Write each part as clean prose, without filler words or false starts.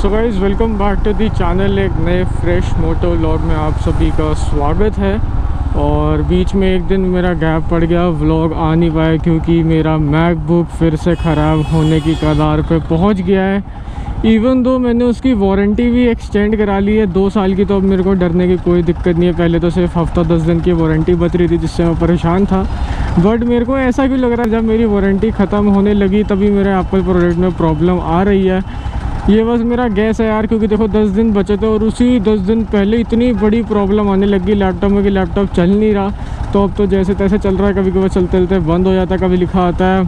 So guys welcome back to the channel. एक नए fresh moto vlog में आप सभी का स्वागत है। और बीच में एक दिन मेरा गैप पड़ गया, व्लॉग आ नहीं पाया क्योंकि मेरा मैकबुक फिर से ख़राब होने की कगार पे पहुंच गया है। इवन दो मैंने उसकी वारंटी भी एक्सटेंड करा ली है 2 साल की, तो अब मेरे को डरने की कोई दिक्कत नहीं है। पहले तो सिर्फ हफ्ता 10 दिन की वारंटी बच रही थी जिससे मैं परेशान था, बट मेरे को ऐसा क्यों लग रहा है जब मेरी वारंटी ख़त्म होने लगी तभी मेरे एप्पल प्रोडक्ट में प्रॉब्लम आ रही है। ये बस मेरा गैस है यार, क्योंकि देखो 10 दिन बचे थे और उसी 10 दिन पहले इतनी बड़ी प्रॉब्लम आने लगी लैपटॉप में कि लैपटॉप चल नहीं रहा। तो अब तो जैसे तैसे चल रहा है, कभी कभी चलते चलते बंद हो जाता है, कभी लिखा आता है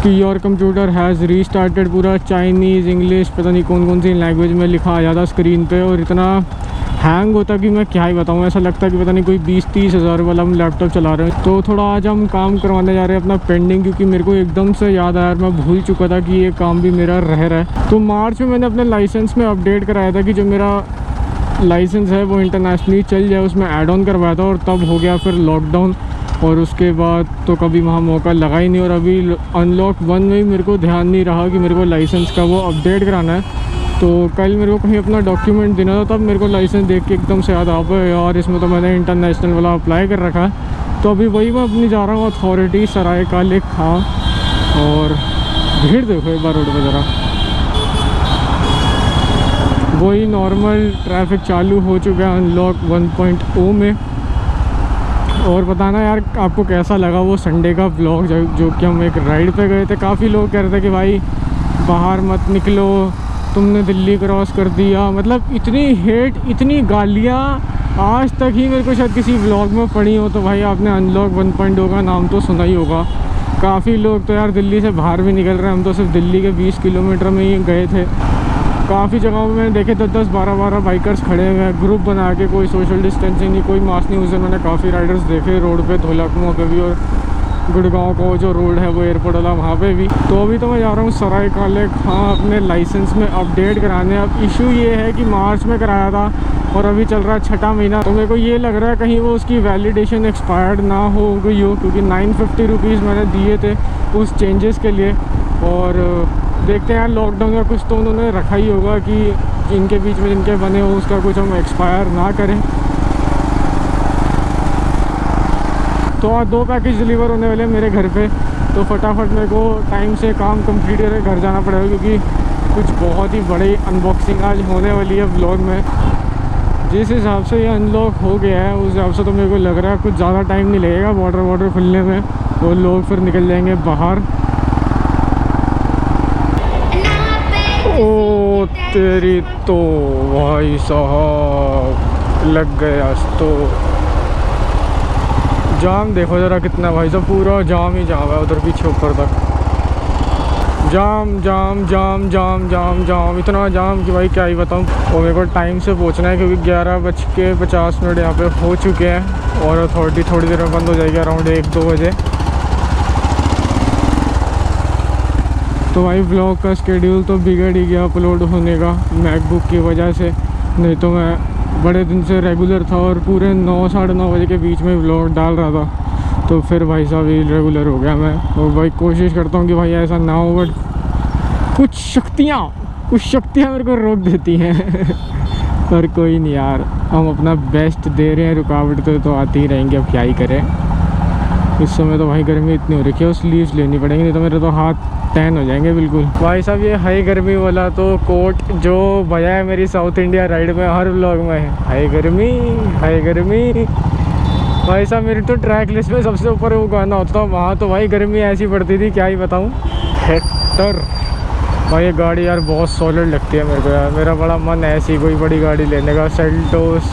कि योर कंप्यूटर हैज़ रीस्टार्टेड, पूरा चाइनीज़ इंग्लिश पता नहीं कौन कौन सी लैंग्वेज में लिखा आ जाता स्क्रीन पे, और इतना हैंग होता कि मैं क्या ही बताऊँ। ऐसा लगता है कि पता नहीं कोई 20-30 हज़ार वाला हम लैपटॉप चला रहे हैं। तो थोड़ा आज हम काम करवाने जा रहे हैं अपना पेंडिंग, क्योंकि मेरे को एकदम से याद आया, मैं भूल चुका था कि ये काम भी मेरा रह रहा है। तो मार्च में मैंने अपने लाइसेंस में अपडेट कराया था कि जो मेरा लाइसेंस है वो इंटरनेशनली चल जाए, उसमें ऐड ऑन करवाया था, और तब हो गया फिर लॉकडाउन, और उसके बाद तो कभी वहाँ मौका लगा ही नहीं। और अभी अनलॉक 1 में ही मेरे को ध्यान नहीं रहा कि मेरे को लाइसेंस का वो अपडेट कराना है। तो कल मेरे को कहीं अपना डॉक्यूमेंट देना था, तब मेरे को लाइसेंस देख के एकदम से याद आ गया यार इसमें तो मैंने इंटरनेशनल वाला अप्लाई कर रखा है। तो अभी वही मैं अपनी जा रहा हूँ अथॉरिटी सराय काले खां, और भीड़ देखो एक बार रोड पर ज़रा, वही नॉर्मल ट्रैफिक चालू हो चुका है अनलॉक 1.0 में। और बताना यार आपको कैसा लगा वो संडे का व्लॉग, जो कि हम एक राइड पे गए थे। काफ़ी लोग कह रहे थे कि भाई बाहर मत निकलो, तुमने दिल्ली क्रॉस कर दिया, मतलब इतनी हेट इतनी गालियाँ आज तक ही मेरे को शायद किसी व्लॉग में पड़ी हो। तो भाई आपने अनलॉक 1.0 का नाम तो सुना ही होगा। काफ़ी लोग तो यार दिल्ली से बाहर भी निकल रहे हैं, हम तो सिर्फ दिल्ली के 20 किलोमीटर में ही गए थे। काफ़ी जगहों में मैंने देखे 10-10, 12-12 बाइकर्स खड़े हुए हैं ग्रुप बना के, कोई सोशल डिस्टेंसिंग नहीं, कोई मास्क नहीं। उस दिन मैंने काफ़ी राइडर्स देखे रोड पे, धोलाकुआं पे भी, और गुड़गांव को जो रोड है वो एयरपोर्ट वाला वहाँ पे भी। तो अभी तो मैं जा रहा हूँ सराय काले खां अपने लाइसेंस में अपडेट कराने। अब इशू ये है कि मार्च में कराया था और अभी चल रहा है 6ठा महीना, तो मेरे को ये लग रहा है कहीं वो उसकी वैलिडेशन एक्सपायर्ड ना हो गई हो, क्योंकि 950 रुपीज़ मैंने दिए थे उस चेंजेस के लिए। और देखते हैं यार लॉकडाउन का कुछ तो उन्होंने रखा ही होगा कि जिनके बीच में जिनके बने हो उसका कुछ हम एक्सपायर ना करें। तो आज 2 पैकेज डिलीवर होने वाले हैं मेरे घर पे, तो फटाफट मेरे को टाइम से काम कंप्लीट करके घर जाना पड़ेगा, क्योंकि कुछ बहुत ही बड़ी अनबॉक्सिंग आज होने वाली है व्लॉग में। जिस हिसाब से ये अनलॉक हो गया है उस हिसाब से तो मेरे को लग रहा है कुछ ज़्यादा टाइम नहीं लगेगा बॉर्डर खुलने में, और लोग फिर निकल जाएंगे बाहर। ओ तेरी तो भाई साहब लग गया। तो जाम देखो ज़रा कितना भाई साहब, पूरा जाम ही जाम है उधर पीछे ऊपर तक, जाम जाम जाम जाम जाम जाम, इतना जाम कि भाई क्या ही बताऊँ। और मेरे को टाइम से पहुंचना है क्योंकि 11:50 यहाँ पे हो चुके हैं, और अथॉरिटी थोड़ी देर में बंद हो जाएगी अराउंड 1-2 बजे। तो भाई व्लॉग का स्केड्यूल तो बिगड़ ही गया अपलोड होने का मैकबुक की वजह से, नहीं तो मैं बड़े दिन से रेगुलर था और पूरे 9-9:30 बजे के बीच में व्लॉग डाल रहा था। तो फिर भाई साहब ये रेगुलर हो गया मैं, और भाई कोशिश करता हूँ कि भाई ऐसा ना हो, बट कुछ शक्तियाँ मेरे को रोक देती हैं पर कोई नहीं यार, हम अपना बेस्ट दे रहे हैं, रुकावट तो आती ही रहेंगी, अब क्या ही करें। इस समय तो भाई गर्मी इतनी हो रखी है, स्लीव्स लेनी पड़ेंगी, नहीं तो मेरे तो हाथ टैन हो जाएंगे बिल्कुल। भाई साहब ये हाई गर्मी वाला तो कोट जो बजा है मेरी साउथ इंडिया राइड में हर व्लॉग में है, हाई गर्मी हाई गर्मी। भाई साहब मेरी तो ट्रैक लिस्ट में सबसे ऊपर वो गाना होता था, वहाँ तो भाई गर्मी ऐसी पड़ती थी क्या ही बताऊँ। हेक्टर भाई ये गाड़ी यार बहुत सॉलिड लगती है मेरे को यार, मेरा बड़ा मन है ऐसी कोई बड़ी गाड़ी लेने का, सेल्टोस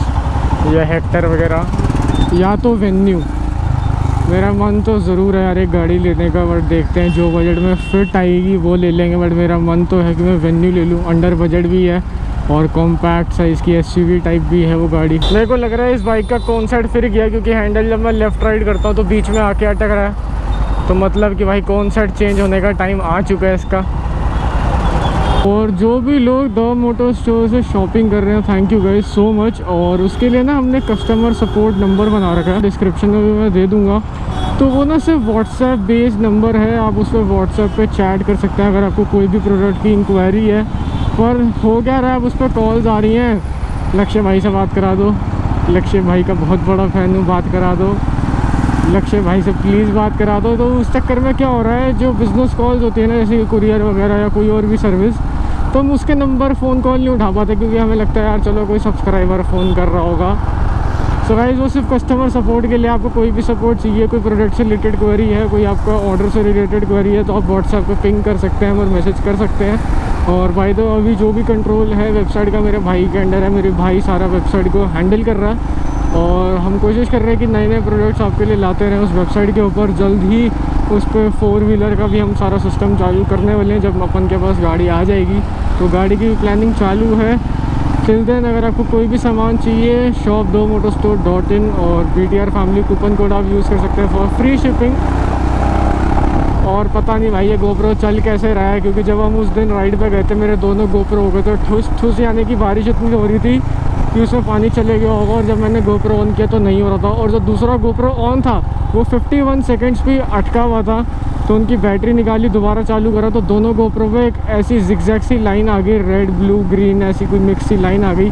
या हेक्टर वगैरह, या तो वेन्यू। मेरा मन तो ज़रूर है यार एक गाड़ी लेने का, बट देखते हैं जो बजट में फिट आएगी वो ले लेंगे। बट मेरा मन तो है कि मैं वेन्यू ले लूँ, अंडर बजट भी है और कॉम्पैक्ट साइज़ की SUV टाइप भी है वो गाड़ी। मेरे को लग रहा है इस बाइक का कौन साइड फिर गया, क्योंकि हैंडल जब मैं लेफ़्ट राइट करता हूँ तो बीच में आके अटक रहा है, तो मतलब कि भाई कौन साइड चेंज होने का टाइम आ चुका है इसका। और जो भी लोग द मोटर स्टोर से शॉपिंग कर रहे हैं, thank you guys so much. और उसके लिए ना हमने कस्टमर सपोर्ट नंबर बना रखा है, डिस्क्रिप्शन में भी मैं दे दूंगा। तो वो ना सिर्फ व्हाट्सएप बेस्ड नंबर है, आप उस पर व्हाट्सएप पे चैट कर सकते हैं अगर आपको कोई भी प्रोडक्ट की इंक्वायरी है। पर हो क्या रहा है, अब उस पर कॉल्स आ रही हैं, लक्ष्य भाई से बात करा दो, लक्ष्य भाई का बहुत बड़ा फ़ैन हूँ, बात करा दो, लक्ष्य भाई से प्लीज़ बात करा दो। तो उस चक्कर में क्या हो रहा है, जो बिज़नेस कॉल्स होती है ना, जैसे कुरियर वगैरह या कोई और भी सर्विस, तो हम उसके नंबर फ़ोन कॉल नहीं उठा पाते, क्योंकि हमें लगता है यार चलो कोई सब्सक्राइबर फ़ोन कर रहा होगा। सो गाइस, वो सिर्फ कस्टमर सपोर्ट के लिए, आपको कोई भी सपोर्ट चाहिए, कोई प्रोडक्ट से रिलेटेड क्वेरी है, कोई आपका ऑर्डर से रिलेटेड क्वेरी है, तो आप व्हाट्सएप पे पिंग कर सकते हैं और मैसेज कर सकते हैं। और भाई तो अभी जो भी कंट्रोल है वेबसाइट का मेरे भाई के अंडर है, मेरे भाई सारा वेबसाइट को हैंडल कर रहा है। और हम कोशिश कर रहे हैं कि नए नए प्रोडक्ट्स आपके लिए लाते रहें उस वेबसाइट के ऊपर। जल्द ही उस पर 4 व्हीलर का भी हम सारा सिस्टम चालू करने वाले हैं। जब अपन के पास गाड़ी आ जाएगी तो गाड़ी की प्लानिंग चालू है। टिल देन अगर आपको कोई भी सामान चाहिए, shop2motorstore.in और BTR फैमिली कूपन कोड आप यूज़ कर सकते हैं फॉर फ्री शिपिंग। और पता नहीं भाई ये गोप्रो चल कैसे रहा है, क्योंकि जब हम उस दिन राइड पे गए थे मेरे दोनों गोप्रो हो गए थे ठुस ठुस, यानी कि बारिश इतनी हो रही थी कि उसमें पानी चले गया होगा। और जब मैंने गोप्रो ऑन किया तो नहीं हो रहा था, और जो दूसरा गोप्रो ऑन था वो 51 सेकेंड्स भी अटका हुआ था। तो उनकी बैटरी निकाली, दोबारा चालू करा तो दोनों गोप्रो पे एक ऐसी जिगजैग सी लाइन आ गई, रेड ब्लू ग्रीन ऐसी कोई मिक्स सी लाइन आ गई।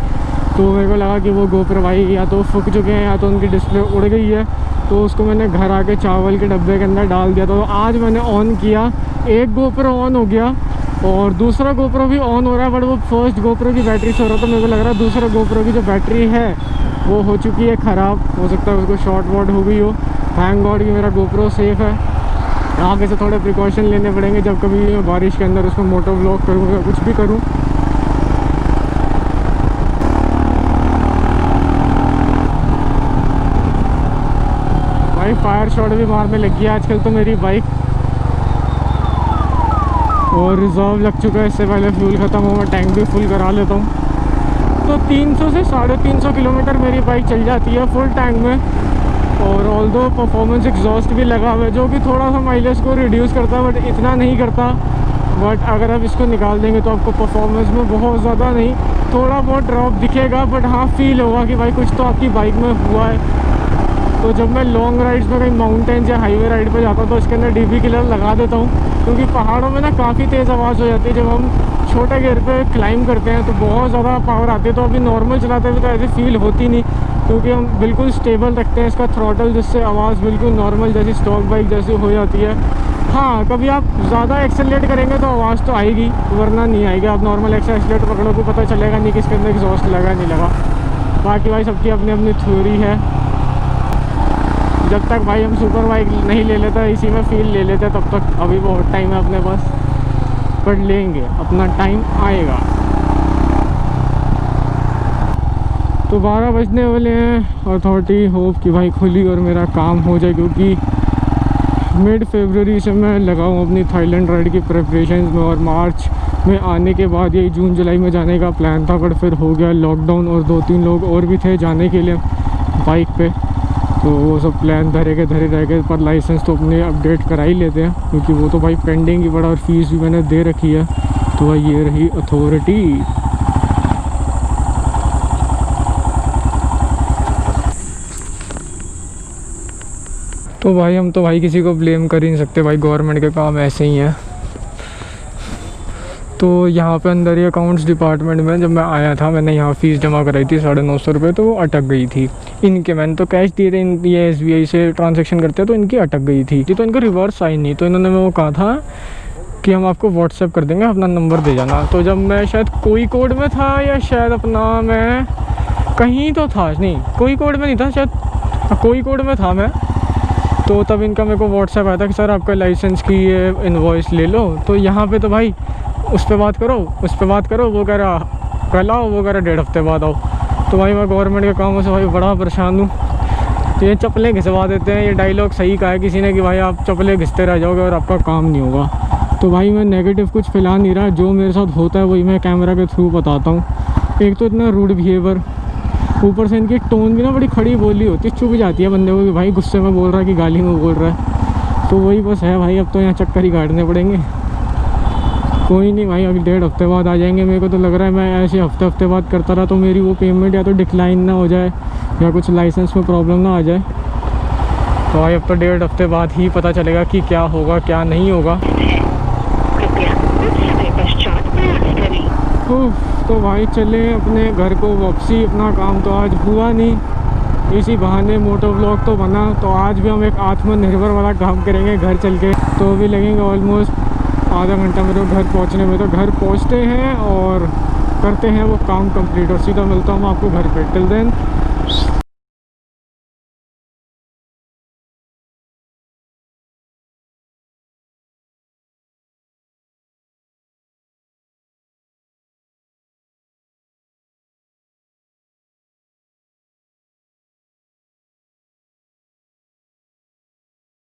तो मेरे को लगा कि वो गोप्रो भाई या तो फूक चुके हैं या तो उनकी डिस्प्ले उड़ गई है। तो उसको मैंने घर आके चावल के डब्बे के अंदर डाल दिया। तो आज मैंने ऑन किया, एक गोप्रो ऑन हो गया और दूसरा गोप्रो भी ऑन हो रहा है, बट वो फर्स्ट गोप्रो की बैटरी से हो रहा था। तो मेरे को लग रहा है दूसरा गोप्रो की जो बैटरी है वो हो चुकी है ख़राब, हो सकता है उसको शॉर्ट वॉट हो गई हो। थैंक गॉड कि मेरा गोप्रो सेफ़ है। आगे से थोड़े प्रिकॉशन लेने पड़ेंगे जब कभी मैं बारिश के अंदर उसमें मोटो व्लॉग करूँ या कुछ भी करूँ। भाई फायर शॉट भी मारने लगी है आजकल तो मेरी बाइक, और रिजर्व लग चुका है। इससे पहले फ्यूल ख़त्म हो, मैं टैंक भी फुल करा लेता हूँ। तो 300 से 350 किलोमीटर मेरी बाइक चल जाती है फुल टैंक में। और ऑल दो परफॉर्मेंस एग्जॉस्ट भी लगा हुआ है, जो कि थोड़ा सा माइलेज को रिड्यूस करता है, बट इतना नहीं करता। बट अगर आप इसको निकाल देंगे तो आपको परफॉर्मेंस में बहुत ज़्यादा नहीं, थोड़ा बहुत ड्रॉप दिखेगा, बट हाँ फील होगा कि भाई कुछ तो आपकी बाइक में हुआ है। तो जब मैं लॉन्ग राइड्स में कहीं माउंटेन्स या हाईवे राइड पर जाता हूँ तो इसके अंदर DB किलर लगा देता हूँ, क्योंकि पहाड़ों में ना काफ़ी तेज़ आवाज़ हो जाती है। जब हम छोटे गियर पे क्लाइंब करते हैं तो बहुत ज़्यादा पावर आती है। तो अभी नॉर्मल चलाते हुए तो ऐसी फील होती नहीं, क्योंकि हम बिल्कुल स्टेबल रखते हैं इसका थ्रॉटल, जिससे आवाज़ बिल्कुल नॉर्मल जैसी स्टॉक बाइक जैसी हो जाती है। हाँ, कभी आप ज़्यादा एक्सेलरेट करेंगे तो आवाज़ तो आएगी, वरना नहीं आएगी। आप नॉर्मल एक्सेलरेट पकड़ो तो पता चलेगा नहीं कि इसके अंदर एग्जॉस्ट लगा नहीं लगा। बाकी भाई सबकी अपनी अपनी थ्योरी है। जब तक भाई हम सुपर बाइक नहीं ले लेते, इसी में फील ले लेते, तब तक अभी बहुत टाइम है अपने पास, पर लेंगे, अपना टाइम आएगा। तो 12 बजने वाले हैं। अथॉरिटी होप कि भाई खुली और मेरा काम हो जाए, क्योंकि मिड फरवरी से मैं लगा हूँ अपनी थाईलैंड राइड की प्रिपरेशंस में। और मार्च में आने के बाद यही जून जुलाई में जाने का प्लान था, बट फिर हो गया लॉकडाउन, और 2-3 लोग और भी थे जाने के लिए बाइक पे। तो वो सब प्लान धरे रह गए। पर लाइसेंस तो अपने अपडेट करा ही लेते हैं, क्योंकि वो तो भाई पेंडिंग ही पड़ा, और फीस भी मैंने दे रखी है। तो भाई ये रही अथॉरिटी। तो भाई हम तो भाई किसी को ब्लेम कर ही नहीं सकते, भाई गवर्नमेंट के काम ऐसे ही हैं। तो यहाँ पे अंदर ही अकाउंट्स डिपार्टमेंट में जब मैं आया था, मैंने यहाँ फ़ीस जमा कराई थी 950 रुपये, तो वो अटक गई थी इनके। मैंने तो कैश दिए थे, ये SBI से ट्रांजैक्शन करते हैं, तो इनकी अटक गई थी। तो इनको रिवर्स आई नहीं, तो इन्होंने मैं वो कहा था कि हम आपको व्हाट्सएप कर देंगे, अपना नंबर दे जाना। तो जब मैं शायद कोई कोड में था, या शायद अपना मैं कहीं तो था, नहीं कोई कोड में नहीं था, शायद कोई कोड में था मैं। तो तब इनका मेरे को व्हाट्सएप आया था कि सर आपका लाइसेंस की ये इनवॉइस ले लो। तो यहाँ पे तो भाई उस पर बात करो, वो कह रहा कल आओ, वो कह रहा 1.5 हफ्ते बाद आओ। तो भाई मैं गवर्नमेंट के कामों से भाई बड़ा परेशान हूँ। तो ये चप्पलें घिसवा देते हैं, ये डायलॉग सही कहा है किसी ने कि भाई आप चप्पलें घिसते रह जाओगे और आपका काम नहीं होगा। तो भाई मैं नेगेटिव कुछ फैला नहीं रहा, जो मेरे साथ होता है वही मैं कैमरा के थ्रू बताता हूँ। एक तो इतना रूड बिहेवियर, ऊपर से इनकी टोन भी ना बड़ी खड़ी बोली होती है, चुभ जाती है बंदे को कि भाई गुस्से में बोल रहा है कि गाली में बोल रहा है। तो वही बस है भाई, अब तो यहाँ चक्कर ही काटने पड़ेंगे। कोई नहीं भाई, अभी 1.5 हफ्ते बाद आ जाएंगे। मेरे को तो लग रहा है मैं ऐसे हफ्ते बाद करता रहा तो मेरी वो पेमेंट या तो डिक्लाइन ना हो जाए, या कुछ लाइसेंस में प्रॉब्लम ना आ जाए। तो भाई अब तो 1.5 हफ्ते बाद ही पता चलेगा कि क्या होगा क्या नहीं होगा। तो भाई चले अपने घर को वापसी। अपना काम तो आज हुआ नहीं, इसी बहाने मोटो व्लॉग तो बना। तो आज भी हम एक आत्मनिर्भर वाला काम करेंगे घर चल के। तो भी लगेंगे ऑलमोस्ट आधा घंटा मेरे को घर पहुंचने में। तो घर पहुंचते हैं और करते हैं वो काम कंप्लीट, और सीधा मिलता हूँ मैं आपको घर पे। Till then